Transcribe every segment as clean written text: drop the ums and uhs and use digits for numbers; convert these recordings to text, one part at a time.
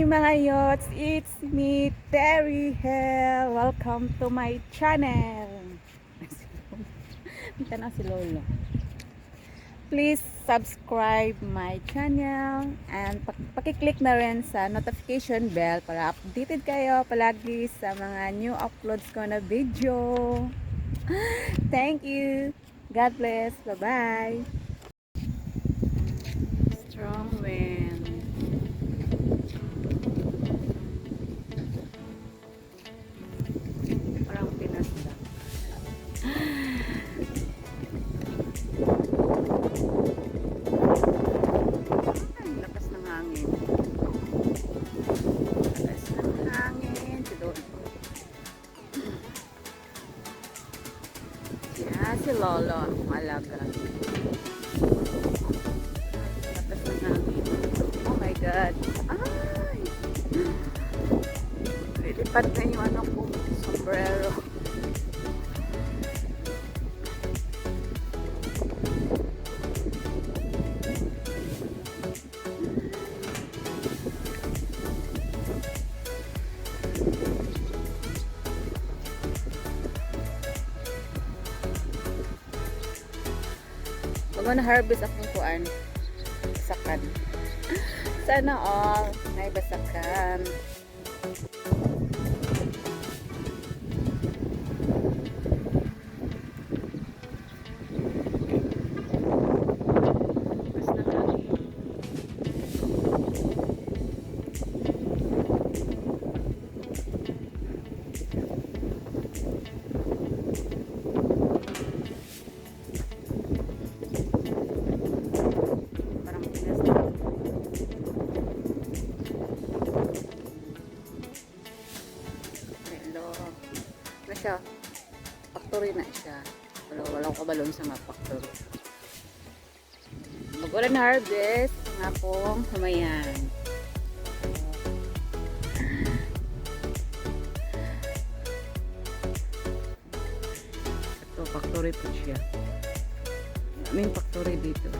mga yots! It's me, Tere. Welcome to my channel. Kita na si Lolo. Please subscribe my channel and pakiclick na rin sa notification bell para updated kayo palagi sa mga new uploads ko na video. Thank you. God bless. Bye-bye. Strong wind. Parang Pinas lang. Ay, lakas ng hangin. Lakas ng hangin. Doon. Yan si Lolo, malaga. Lakas ng hangin. Oh my God. Ay! Lilipat na yung ano ko, sombrero. Mag-harvest akong kuan. Basakan. Sana all may basakan. Siya, factory na siya. Walang kabalon sa mga factory. Mag-ulan harvest nga pong humayan. Ito, factory po siya. Daming factory dito.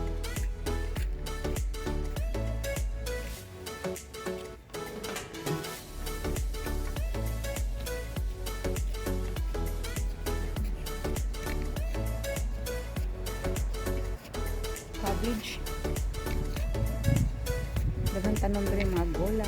Cabbage. Dagang tanom rin mga gulay.